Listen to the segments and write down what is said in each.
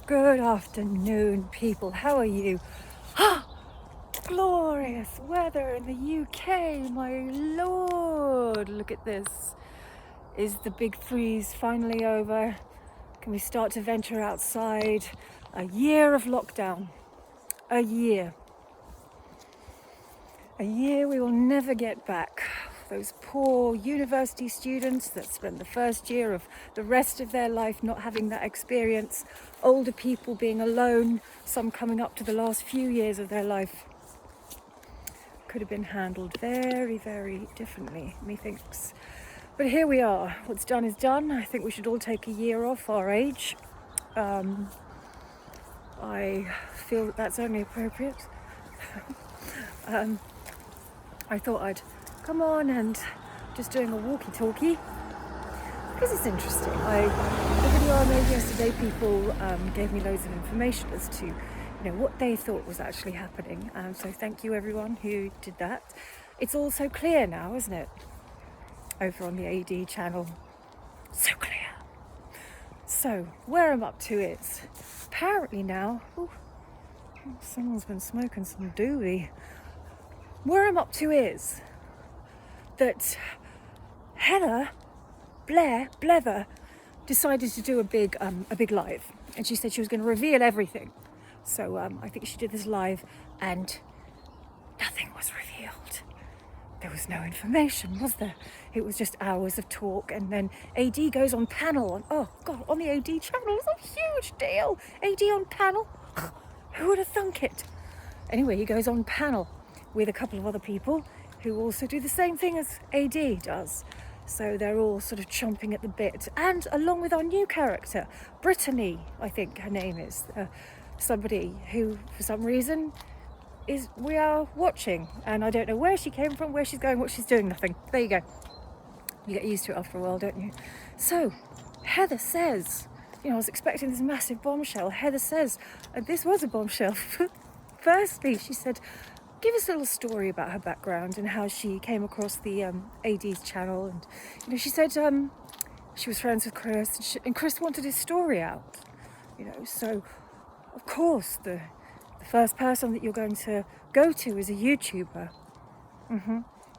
Good afternoon, people. How are you? Glorious weather in the UK, my lord. Look at this. Is the big freeze finally over? Can we start to venture outside? A year of lockdown. A year. A year we will never get back. Those poor university students that spend the first year of the rest of their life not having that experience, older people being alone, some coming up to the last few years of their life, could have been handled very, very differently, methinks. But here we are. What's done is done. I think we should all take a year off our age. I feel that that's only appropriate. I thought I'd come on and just doing a walkie-talkie because it's interesting. The video I made yesterday, people gave me loads of information as to what they thought was actually happening. So thank you everyone who did that. It's all so clear now, isn't it? Over on the AD channel. So clear. So where I'm up to is apparently now, someone's been smoking some doobie. Where I'm up to is that Heather Blever decided to do a big live, and she said she was going to reveal everything. So I think she did this live, and nothing was revealed. There was no information, was there? It was just hours of talk, and then AD goes on panel, and on the AD channel, it's a huge deal. AD on panel, who would have thunk it? Anyway, he goes on panel with a couple of other people who also do the same thing as AD does. So they're all sort of chomping at the bit. And along with our new character, Brittany, I think her name is, somebody who, for some reason, we are watching. And I don't know where she came from, where she's going, what she's doing, nothing. There you go. You get used to it after a while, don't you? So, Heather says, I was expecting this massive bombshell. Heather says, and this was a bombshell. Firstly, she said, give us a little story about her background and how she came across the AD's channel. And she said she was friends with Chris, and Chris wanted his story out. So of course the first person that you're going to go to is a YouTuber.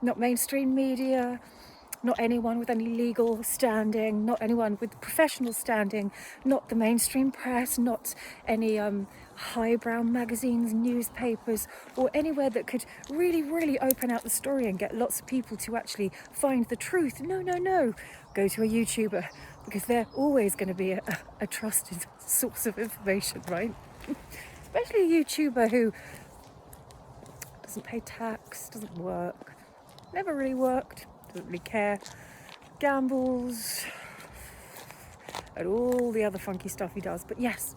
Not mainstream media, not anyone with any legal standing, not anyone with professional standing, not the mainstream press, not any highbrow magazines, newspapers, or anywhere that could really, really open out the story and get lots of people to actually find the truth. No. Go to a YouTuber, because they're always going to be a trusted source of information, right? Especially a YouTuber who doesn't pay tax, doesn't work, never really worked, doesn't really care, gambles, and all the other funky stuff he does. But yes,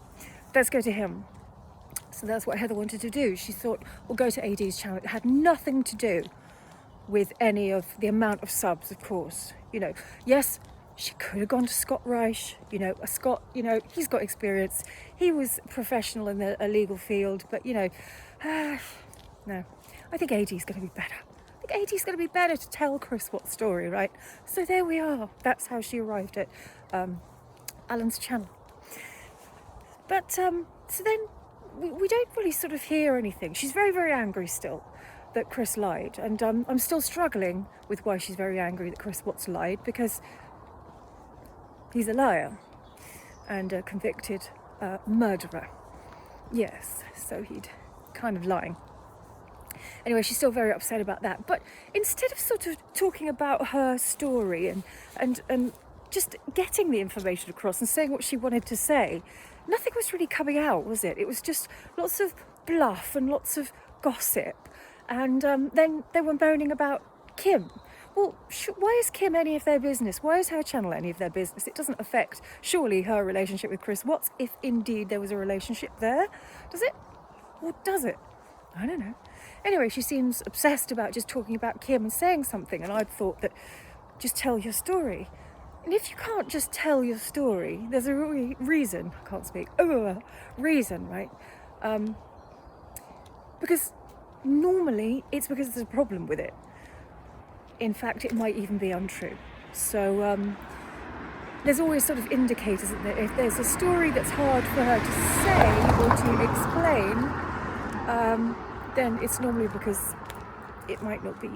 let's go to him. So that's what Heather wanted to do. She thought, we'll go to AD's channel. It had nothing to do with any of the amount of subs, of course. Yes, she could have gone to Scott Reich. Scott, he's got experience. He was professional in the legal field, but no. I think AD's going to be better. I think AD's going to be better to tell Chris what story, right? So there we are. That's how she arrived at Alan's channel. But so then we don't really sort of hear anything. She's very, very angry still that Chris lied. And I'm still struggling with why she's very angry that Chris Watts lied, because he's a liar and a convicted murderer. Yes, so he'd kind of lying. Anyway, she's still very upset about that. But instead of sort of talking about her story and just getting the information across and saying what she wanted to say, nothing was really coming out, was it? It was just lots of bluff and lots of gossip. And then they were moaning about Kim. Well, why is Kim any of their business? Why is her channel any of their business? It doesn't affect, surely, her relationship with Chris Watts, if indeed there was a relationship there. Does it? Or does it? I don't know. Anyway, she seems obsessed about just talking about Kim and saying something, and I'd thought that just tell your story. And if you can't just tell your story, there's a reason. I can't speak. Reason, right? Because normally it's because there's a problem with it. In fact, it might even be untrue. So there's always sort of indicators, isn't there? If there's a story that's hard for her to say or to explain, then it's normally because it might not be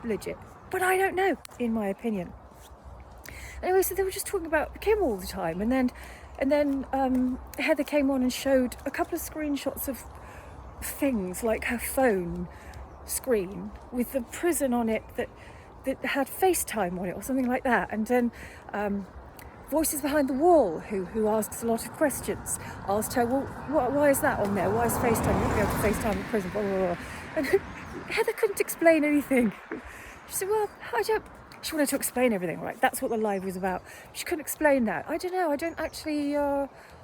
legit. But I don't know, in my opinion. Anyway, so they were just talking about Kim all the time, and then Heather came on and showed a couple of screenshots of things like her phone screen with the prison on it that had FaceTime on it or something like that, and then Voices Behind the Wall, who asks a lot of questions, asked her, well, why is that on there? Why is FaceTime? You won't be able to FaceTime in prison, blah, blah, blah. And Heather couldn't explain anything. She said, well, she wanted to explain everything, right? That's what the live was about. She couldn't explain that. I don't know. I don't actually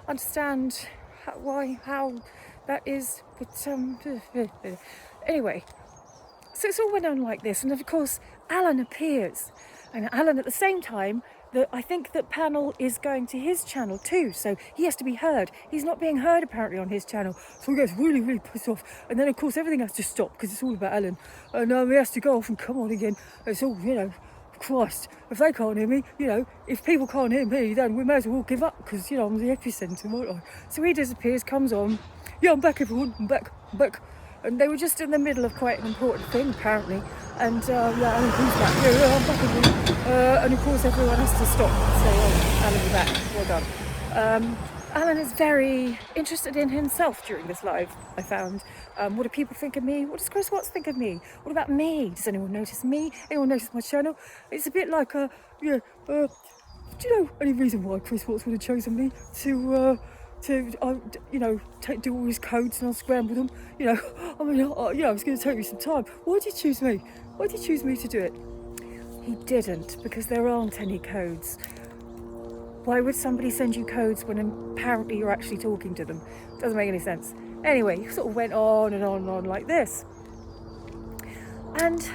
understand how that is. But anyway, so it's all went on like this. And of course, Alan appears. And Alan, at the same time, I think that panel is going to his channel too, so he has to be heard. He's not being heard apparently on his channel, so he gets really, really pissed off. And then of course everything has to stop because it's all about Alan. And he has to go off and come on again. It's all, Christ, if they can't hear me, if people can't hear me, then we may as well give up because, I'm the epicentre, won't I? So he disappears, comes on. Yeah, I'm back, everyone. I'm back. And they were just in the middle of quite an important thing, apparently. And Alan comes back. Yeah, I'm back again. And of course, everyone has to stop and say, oh, Alan's back. Well done. Alan is very interested in himself during this live, I found. What do people think of me? What does Chris Watts think of me? What about me? Does anyone notice me? Anyone notice my channel? It's a bit like, do you know any reason why Chris Watts would have chosen me to do all his codes and I'll scramble them? I was going to take you some time. Why did you choose me? Why did you choose me to do it? He didn't, because there aren't any codes. Why would somebody send you codes when apparently you're actually talking to them? Doesn't make any sense. Anyway, it sort of went on and on and on like this. And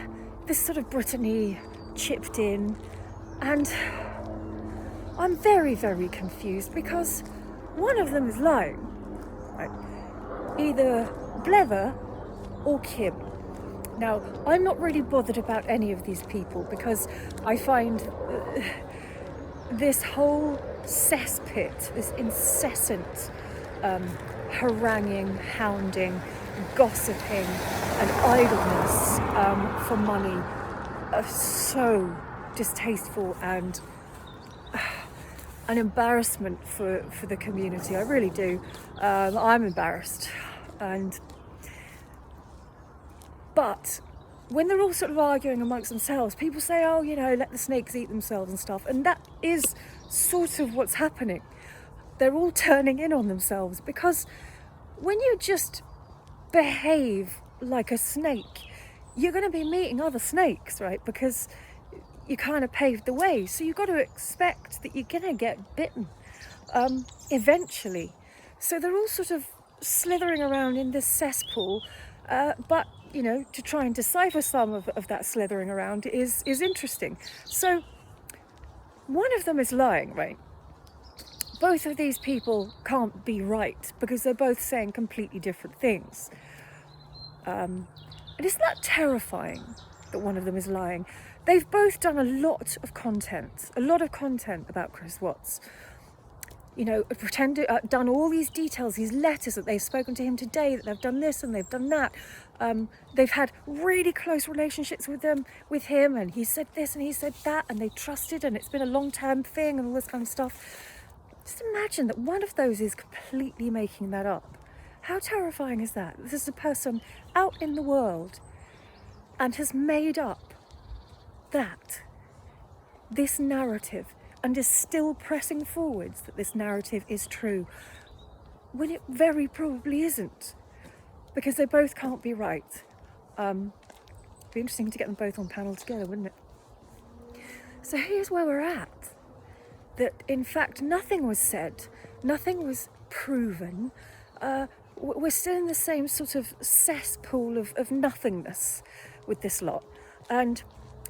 this sort of Brittany chipped in, and I'm very, very confused because one of them is lying. Right? Either Blevver or Kim. Now, I'm not really bothered about any of these people because I find this whole cesspit, this incessant haranguing, hounding, gossiping and idleness for money are so distasteful and an embarrassment for the community. I really do. I'm embarrassed. But when they're all sort of arguing amongst themselves, people say, oh, let the snakes eat themselves and stuff. And that is sort of what's happening. They're all turning in on themselves because when you just behave like a snake, you're going to be meeting other snakes, right? Because you kind of paved the way. So you've got to expect that you're going to get bitten eventually. So they're all sort of slithering around in this cesspool, but to try and decipher some of that slithering around is interesting. So one of them is lying, right? Both of these people can't be right because they're both saying completely different things. And isn't that terrifying that one of them is lying? They've both done a lot of content about Chris Watts. Done all these details, these letters that they've spoken to him today, that they've done this and they've done that. They've had really close relationships with him, and he said this and he said that, and they trusted, and it's been a long-term thing and all this kind of stuff. Just imagine that one of those is completely making that up. How terrifying is that? This is a person out in the world and has made up this narrative and is still pressing forwards that this narrative is true, when it very probably isn't, because they both can't be right. Be interesting to get them both on panel together, wouldn't it? So here's where we're at. That in fact nothing was said, nothing was proven. We're still in the same sort of cesspool of nothingness with this lot. And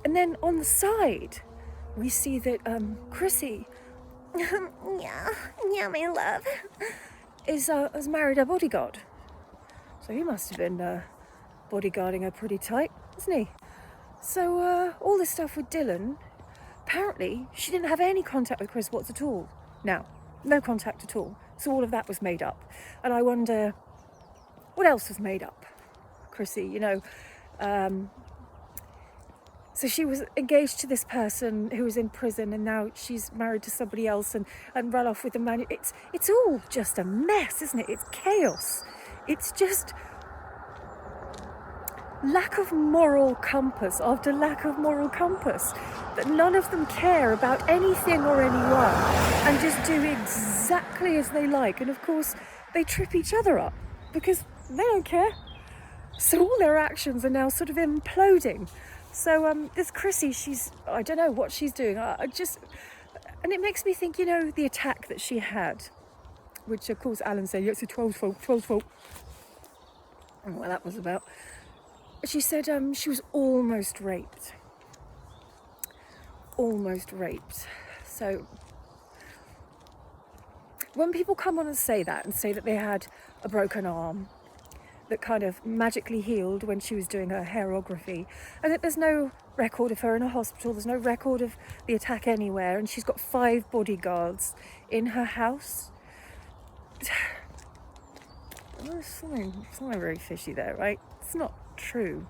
then on the side, we see that Chrissy, yeah, my love, has married a bodyguard. So he must have been bodyguarding her pretty tight, isn't he? So all this stuff with Dylan, apparently she didn't have any contact with Chris Watts at all. Now, no contact at all. So all of that was made up. And I wonder, what else was made up, Chrissy? You know, so she was engaged to this person who was in prison, and now she's married to somebody else and run off with the man. It's all just a mess, isn't it? It's chaos. It's just lack of moral compass after lack of moral compass. That none of them care about anything or anyone and just do exactly as they like. And of course, they trip each other up because they don't care. So all their actions are now sort of imploding. So this Chrissy, I don't know what she's doing. And it makes me think, you know, the attack that she had, which of course Alan said, yeah, it's a 12's fault. I don't know what that was about. She said she was almost raped. So when people come on and say that they had a broken arm that kind of magically healed when she was doing her hairography, and that there's no record of her in a hospital, there's no record of the attack anywhere, and she's got 5 bodyguards in her house. There's something very fishy there, right? It's not true.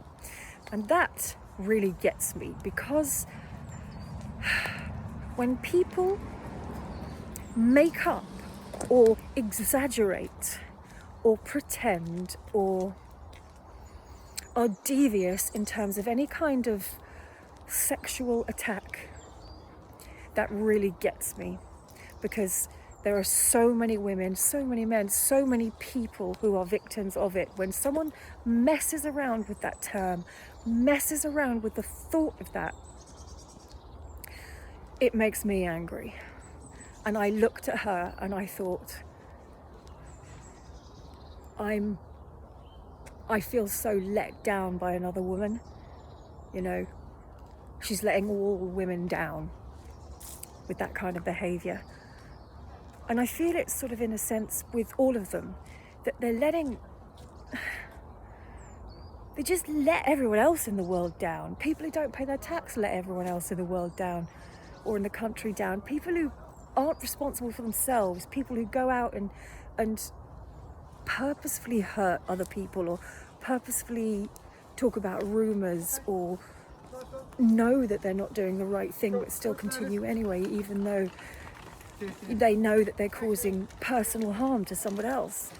And that really gets me, because when people make up or exaggerate or pretend or are devious in terms of any kind of sexual attack, that really gets me, because there are so many women, so many men, so many people who are victims of it. When someone messes around with that term, messes around with the thought of that, it makes me angry. And I looked at her and I thought, I feel so let down by another woman. You know, she's letting all women down with that kind of behaviour. And I feel it's sort of in a sense with all of them, that they just let everyone else in the world down. People who don't pay their tax let everyone else in the world down, or in the country down. People who aren't responsible for themselves, people who go out and purposefully hurt other people, or purposefully talk about rumours, or know that they're not doing the right thing but still continue anyway, even though they know that they're causing personal harm to someone else.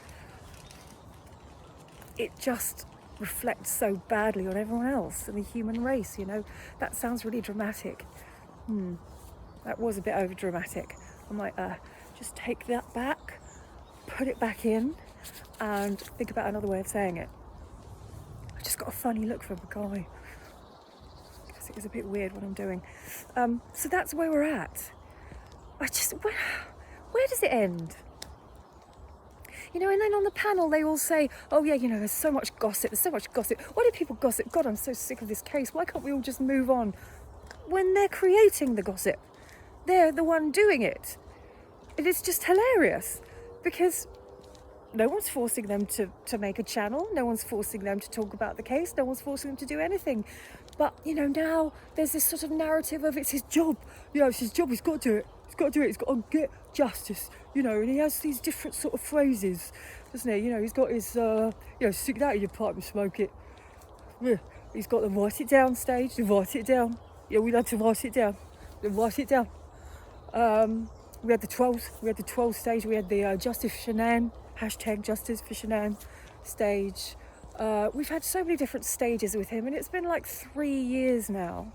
It just reflects so badly on everyone else and the human race, you know. That sounds really dramatic. That was a bit over dramatic. I might just take that back, put it back in, and think about another way of saying it. I just got a funny look from the guy, because it was a bit weird what I'm doing. So that's where we're at. Where does it end? You know, and then on the panel they all say, oh yeah, you know, there's so much gossip. Why do people gossip? God, I'm so sick of this case. Why can't we all just move on? When they're creating the gossip, they're the one doing it. It is just hilarious, because no one's forcing them to make a channel. No one's forcing them to talk about the case. No one's forcing them to do anything. But, you know, now there's this sort of narrative of it's his job. You know, it's his job. He's got to do it. He's got to get justice. You know, and he has these different sort of phrases, doesn't he? You know, he's got his, stick that in your pipe and smoke it. Yeah. He's got the write it down stage. To write it down. Yeah, we had to write it down. Write it down. We had the 12 stage. We had the Justice for Shanann, #Justice for Shanann stage. We've had so many different stages with him, and it's been like 3 years now.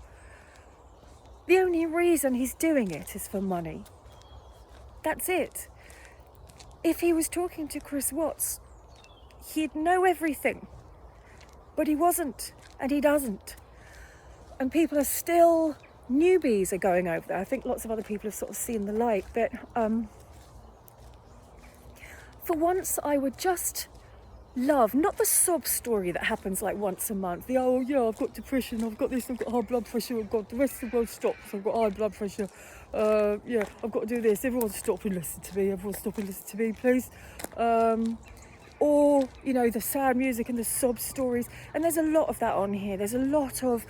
The only reason he's doing it is for money. That's it. If he was talking to Chris Watts, he'd know everything. But he wasn't, and he doesn't. And people are still, newbies are going over there. I think lots of other people have sort of seen the light, but for once I would just love, not the sob story that happens like once a month, the oh yeah, I've got depression, I've got this, I've got high blood pressure, I've got the rest of the world stops, I've got high blood pressure, I've got to do this, everyone stop and listen to me, please. Or, you know, the sad music and the sob stories, and there's a lot of that on here. There's a lot of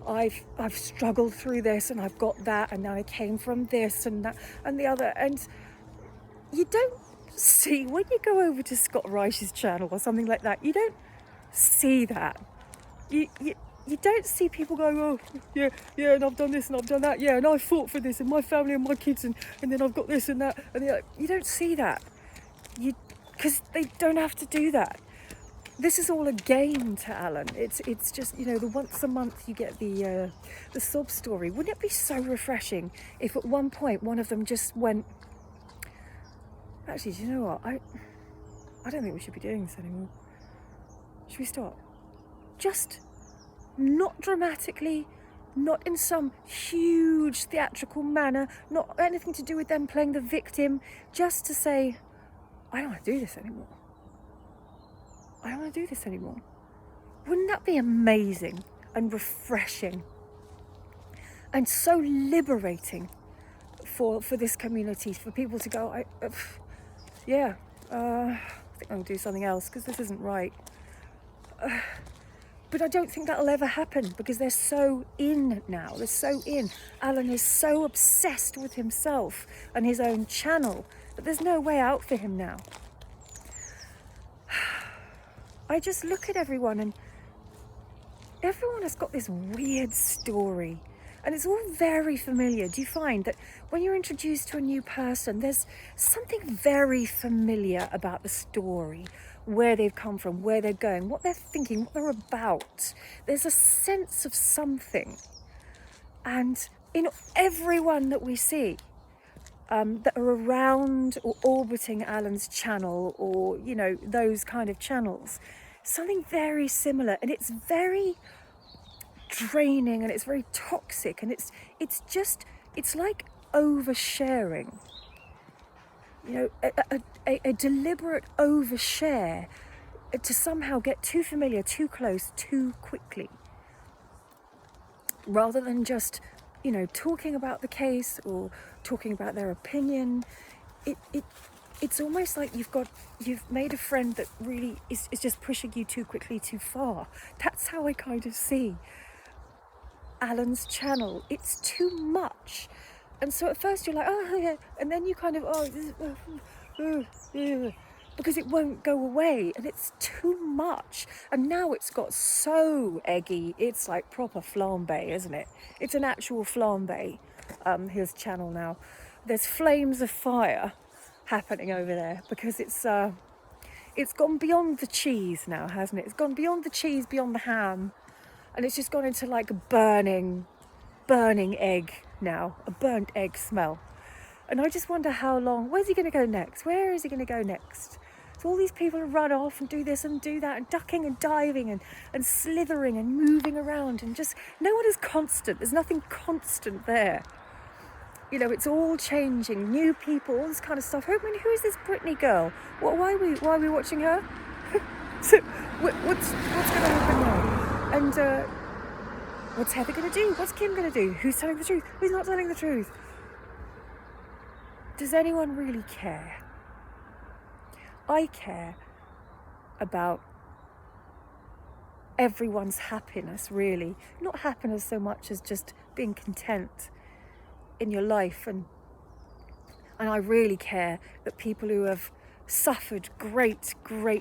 I've struggled through this and I've got that, and now I came from this and that and the other. And you don't see, when you go over to Scott Reich's channel or something like that, you don't see that. You don't see people going, oh, yeah, and I've done this and I've done that, yeah, and I fought for this and my family and my kids, and then I've got this and that, and you don't see that. Because they don't have to do that. This is all a game to Alan. It's just, the once a month you get the sob story. Wouldn't it be so refreshing if at one point one of them just went, actually, do you know what? I don't think we should be doing this anymore. Should we stop? Just not dramatically, not in some huge theatrical manner, not anything to do with them playing the victim, just to say, I don't want to do this anymore. I don't want to do this anymore. Wouldn't that be amazing and refreshing and so liberating for this community, for people to go, I think I'm going to do something else because this isn't right. But I don't think that'll ever happen because they're so in now. They're so in. Alan is so obsessed with himself and his own channel that there's no way out for him now. I just look at everyone, and everyone has got this weird story, and it's all very familiar. Do you find that when you're introduced to a new person, there's something very familiar about the story, where they've come from, where they're going, what they're thinking, what they're about? There's a sense of something. And in everyone that we see, that are around or orbiting Alan's channel, or those kind of channels, something very similar, and it's very draining and it's very toxic, and it's like oversharing, a deliberate overshare to somehow get too familiar, too close, too quickly, rather than just talking about the case or talking about their opinion. It's almost like you've made a friend that really is just pushing you too quickly, too far. That's how I kind of see Alan's channel. It's too much. And so at first you're like, oh yeah, and then you kind of, because it won't go away, and it's too much. And now it's got so eggy, it's like proper flambe, isn't it? It's an actual flambe, his channel now. There's flames of fire happening over there because it's gone beyond the cheese now, hasn't it? It's gone beyond the cheese, beyond the ham, and it's just gone into like a burning egg now, a burnt egg smell. And I just wonder how long, where's he going to go next? Where is he going to go next? So all these people run off and do this and do that, and ducking and diving and slithering and moving around, and just, no one is constant. There's nothing constant there. It's all changing, new people, all this kind of stuff. I mean, who is this Britney girl? Why are we watching her? So what's going to happen now? And what's Heather going to do? What's Kim going to do? Who's telling the truth? Who's not telling the truth? Does anyone really care? I care about everyone's happiness, really. Not happiness so much as just being content in your life. And I really care that people who have suffered great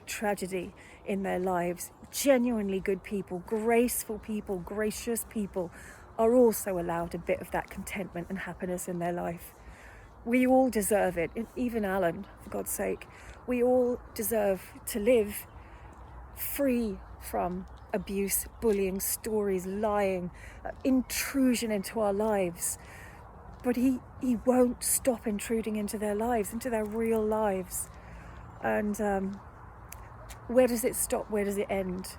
tragedy in their lives, genuinely good people, graceful people, gracious people, are also allowed a bit of that contentment and happiness in their life. We all deserve it, even Alan, for God's sake. We all deserve to live free from abuse, bullying, stories, lying, intrusion into our lives. But he won't stop intruding into their lives, into their real lives. And where does it stop? Where does it end?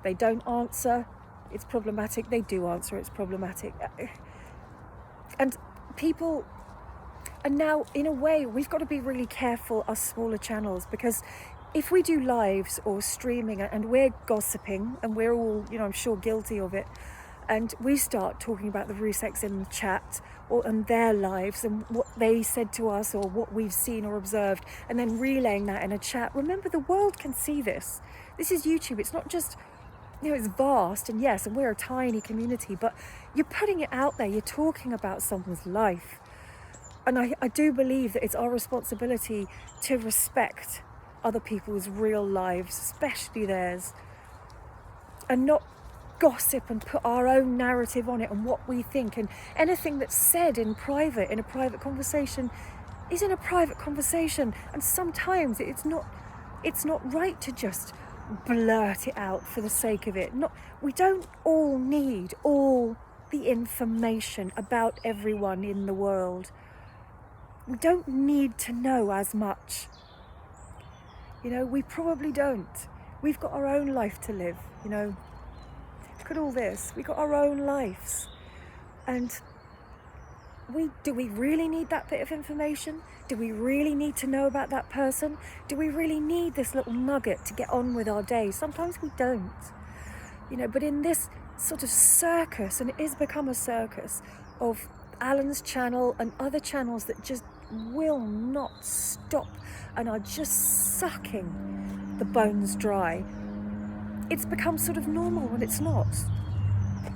They don't answer, it's problematic. They do answer, it's problematic. And people... And now, in a way, we've got to be really careful, us smaller channels, because if we do lives or streaming and we're gossiping, and we're all, I'm sure guilty of it, and we start talking about the Ruseks in the chat and their lives and what they said to us or what we've seen or observed, and then relaying that in a chat. Remember, the world can see this. This is YouTube. It's not just it's vast, and yes, and we're a tiny community, but you're putting it out there, you're talking about someone's life. And I do believe that it's our responsibility to respect other people's real lives, especially theirs, and not gossip and put our own narrative on it and what we think. And anything that's said in a private conversation, is in a private conversation. And sometimes it's not right to just blurt it out for the sake of it. We don't all need all the information about everyone in the world. We don't need to know as much. We probably don't. We've got our own life to live, Look at all this. We've got our own lives. And do we really need that bit of information? Do we really need to know about that person? Do we really need this little nugget to get on with our day? Sometimes we don't. But in this sort of circus, and it has become a circus, of Alan's channel and other channels that just will not stop and are just sucking the bones dry, it's become sort of normal when it's not.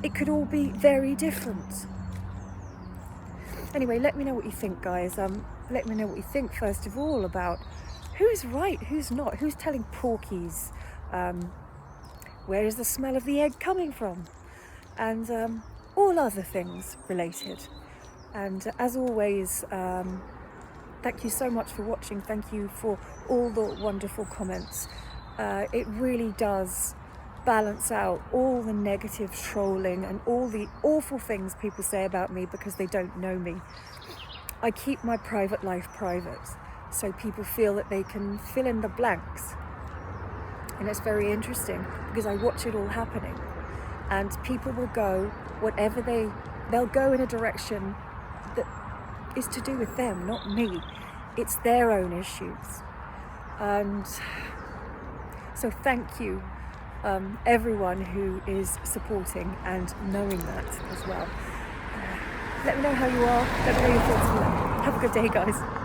It could all be very different. Anyway, let me know what you think, guys. Let me know what you think, first of all, about who's right, who's not, who's telling porkies, where is the smell of the egg coming from, and all other things related. And as always, thank you so much for watching. Thank you for all the wonderful comments. It really does balance out all the negative trolling and all the awful things people say about me because they don't know me. I keep my private life private, so people feel that they can fill in the blanks. And it's very interesting because I watch it all happening, and people will go they'll go in a direction that is to do with them, not me. It's their own issues. And so thank you, everyone who is supporting and knowing that as well. Let me know how you are. Let me know your thoughts on that. Have a good day, guys.